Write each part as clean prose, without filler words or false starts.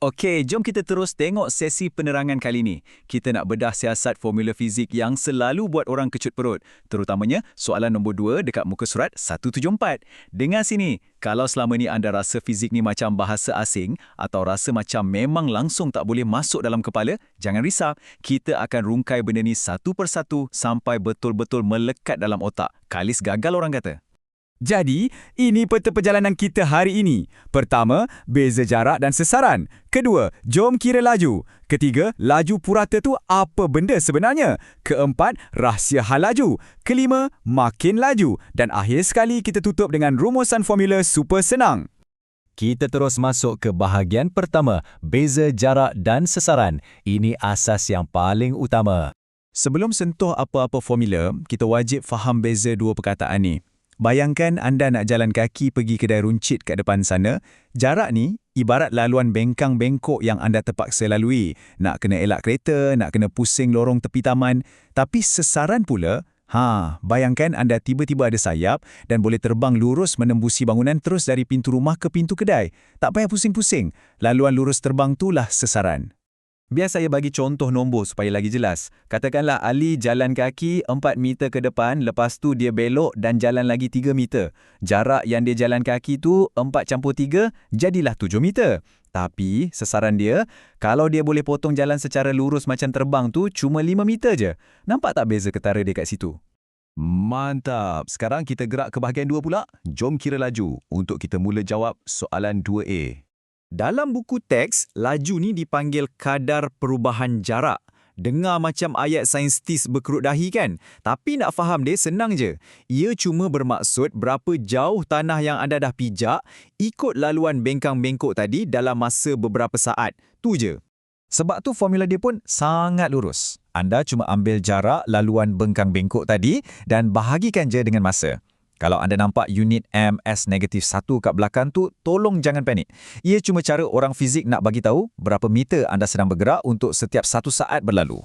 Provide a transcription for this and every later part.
Okey, jom kita terus tengok sesi penerangan kali ni. Kita nak bedah siasat formula fizik yang selalu buat orang kecut perut. Terutamanya soalan nombor 2 dekat muka surat 174. Dengar sini, kalau selama ni anda rasa fizik ni macam bahasa asing atau rasa macam memang langsung tak boleh masuk dalam kepala, jangan risau. Kita akan rungkai benda ni satu persatu sampai betul-betul melekat dalam otak. Kalis gagal orang kata. Jadi, ini peta perjalanan kita hari ini. Pertama, beza jarak dan sesaran. Kedua, jom kira laju. Ketiga, laju purata tu apa benda sebenarnya? Keempat, rahsia hal laju. Kelima, makin laju. Dan akhir sekali kita tutup dengan rumusan formula super senang. Kita terus masuk ke bahagian pertama, beza jarak dan sesaran. Ini asas yang paling utama. Sebelum sentuh apa-apa formula, kita wajib faham beza dua perkataan ni. Bayangkan anda nak jalan kaki pergi kedai runcit kat depan sana. Jarak ni ibarat laluan bengkang-bengkok yang anda terpaksa lalui. Nak kena elak kereta, nak kena pusing lorong tepi taman. Tapi sesaran pula, bayangkan anda tiba-tiba ada sayap dan boleh terbang lurus menembusi bangunan terus dari pintu rumah ke pintu kedai. Tak payah pusing-pusing. Laluan lurus terbang itulah sesaran. Biar saya bagi contoh nombor supaya lagi jelas. Katakanlah Ali jalan kaki 4 meter ke depan, lepas tu dia belok dan jalan lagi 3 meter. Jarak yang dia jalan kaki tu 4+3, jadilah 7 meter. Tapi sesaran dia, kalau dia boleh potong jalan secara lurus macam terbang tu, cuma 5 meter je. Nampak tak beza ketara dia kat situ? Mantap. Sekarang kita gerak ke bahagian 2 pula. Jom kira laju untuk kita mula jawab soalan 2A. Dalam buku teks, laju ni dipanggil kadar perubahan jarak. Dengar macam ayat saintis berkerut dahi kan? Tapi nak faham dia senang je. Ia cuma bermaksud berapa jauh tanah yang anda dah pijak ikut laluan bengkang-bengkok tadi dalam masa beberapa saat. Tu je. Sebab tu formula dia pun sangat lurus. Anda cuma ambil jarak laluan bengkang-bengkok tadi dan bahagikan je dengan masa. Kalau anda nampak unit ms-1 kat belakang tu, tolong jangan panik. Ia cuma cara orang fizik nak bagi tahu berapa meter anda sedang bergerak untuk setiap 1 saat berlalu.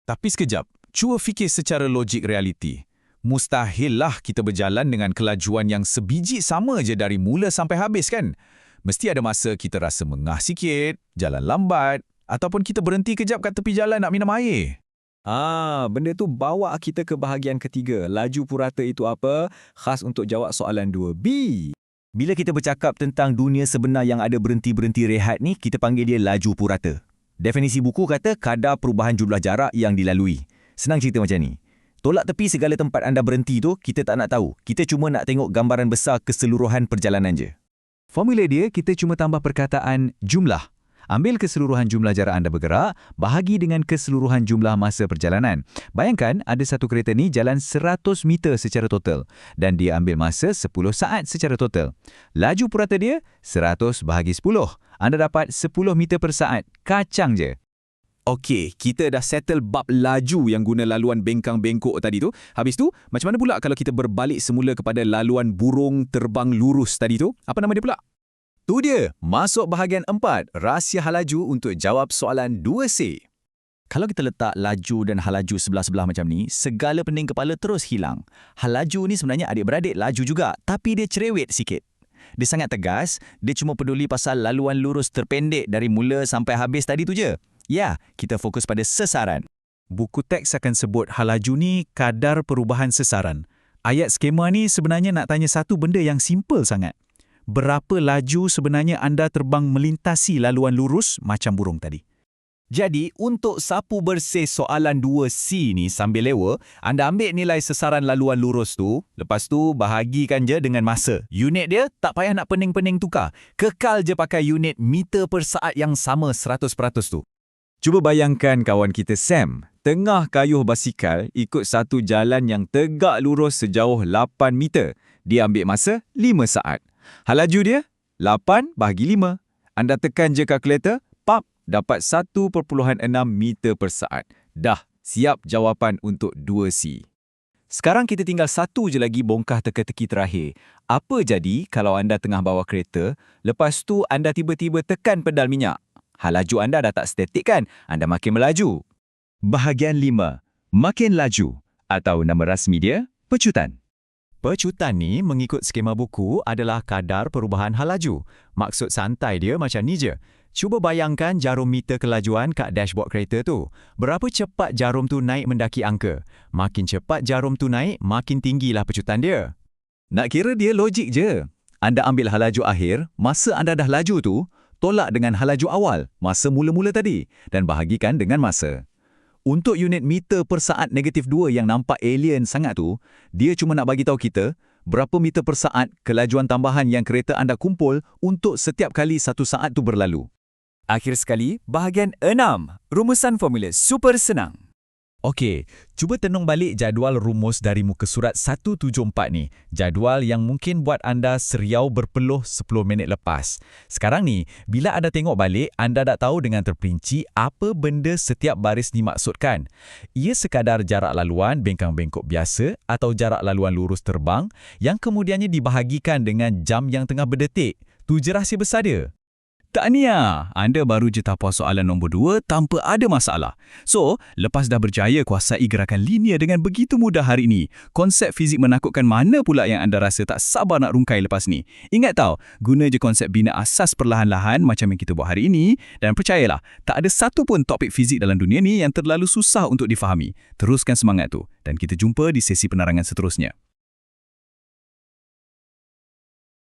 Tapi sekejap, cuba fikir secara logik realiti. Mustahillah kita berjalan dengan kelajuan yang sebiji sama je dari mula sampai habis kan? Mesti ada masa kita rasa mengah sikit, jalan lambat, ataupun kita berhenti kejap kat tepi jalan nak minum air. Benda tu bawa kita ke bahagian ketiga. Laju purata itu apa? Khas untuk jawab soalan 2B. Bila kita bercakap tentang dunia sebenar yang ada berhenti-berhenti rehat ni, kita panggil dia laju purata. Definisi buku kata kadar perubahan jumlah jarak yang dilalui. Senang cerita macam ni. Tolak tepi segala tempat anda berhenti tu, kita tak nak tahu. Kita cuma nak tengok gambaran besar keseluruhan perjalanan je. Formula dia, kita cuma tambah perkataan jumlah. Ambil keseluruhan jumlah jarak anda bergerak, bahagi dengan keseluruhan jumlah masa perjalanan. Bayangkan ada satu kereta ni jalan 100 meter secara total dan dia ambil masa 10 saat secara total. Laju purata dia 100 bahagi 10. Anda dapat 10 meter per saat. Kacang je. Okey, kita dah settle bab laju yang guna laluan bengkang-bengkok tadi tu. Habis tu, macam mana pula kalau kita berbalik semula kepada laluan burung terbang lurus tadi tu? Apa nama dia pula? Tu dia, masuk bahagian 4, rahsia hal laju untuk jawab soalan 2C. Kalau kita letak laju dan hal laju sebelah-sebelah macam ni, segala pening kepala terus hilang. Hal laju ni sebenarnya adik-beradik laju juga, tapi dia cerewet sikit. Dia sangat tegas, dia cuma peduli pasal laluan lurus terpendek dari mula sampai habis tadi tu je. Ya, kita fokus pada sesaran. Buku teks akan sebut hal laju ni kadar perubahan sesaran. Ayat skema ni sebenarnya nak tanya satu benda yang simple sangat. Berapa laju sebenarnya anda terbang melintasi laluan lurus macam burung tadi? Jadi, untuk sapu bersih soalan 2C ni sambil lewa, anda ambil nilai sesaran laluan lurus tu, lepas tu bahagikan je dengan masa. Unit dia tak payah nak pening-pening tukar. Kekal je pakai unit meter per saat yang sama 100% tu. Cuba bayangkan kawan kita Sam, tengah kayuh basikal ikut satu jalan yang tegak lurus sejauh 8 meter. Dia ambil masa 5 saat. Hal laju dia, 8 bahagi 5. Anda tekan je kalkulator, pap, dapat 1.6 meter per saat. Dah, siap jawapan untuk 2C. Sekarang kita tinggal satu je lagi bongkah teka-teki terakhir. Apa jadi kalau anda tengah bawa kereta, lepas tu anda tiba-tiba tekan pedal minyak? Hal laju anda dah tak statik kan? Anda makin melaju. Bahagian 5, makin laju. Atau nama rasmi dia, pecutan. Pecutan ni mengikut skema buku adalah kadar perubahan hal laju. Maksud santai dia macam ni je. Cuba bayangkan jarum meter kelajuan kat dashboard kereta tu. Berapa cepat jarum tu naik mendaki angka? Makin cepat jarum tu naik, makin tinggilah pecutan dia. Nak kira dia logik je. Anda ambil halaju akhir, masa anda dah laju tu, tolak dengan halaju awal, masa mula-mula tadi, dan bahagikan dengan masa. Untuk unit meter per saat -2 yang nampak alien sangat tu, dia cuma nak bagi tahu kita berapa meter per saat kelajuan tambahan yang kereta anda kumpul untuk setiap kali satu saat tu berlalu. Akhir sekali, bahagian 6. Rumusan formula super senang. Okey, cuba tenung balik jadual rumus dari muka surat 174 ni. Jadual yang mungkin buat anda seriau berpeluh 10 minit lepas. Sekarang ni, bila anda tengok balik, anda dah tahu dengan terperinci apa benda setiap baris dimaksudkan. Ia sekadar jarak laluan bengkang bengkok biasa atau jarak laluan lurus terbang yang kemudiannya dibahagikan dengan jam yang tengah berdetik. Tu je rahsia besar dia. Tahniah, anda baru je tapas soalan nombor 2 tanpa ada masalah. So, lepas dah berjaya kuasai gerakan linear dengan begitu mudah hari ini, konsep fizik menakutkan mana pula yang anda rasa tak sabar nak rungkai lepas ni? Ingat tau, guna je konsep bina asas perlahan-lahan macam yang kita buat hari ini, dan percayalah, tak ada satu pun topik fizik dalam dunia ni yang terlalu susah untuk difahami. Teruskan semangat tu, dan kita jumpa di sesi penerangan seterusnya.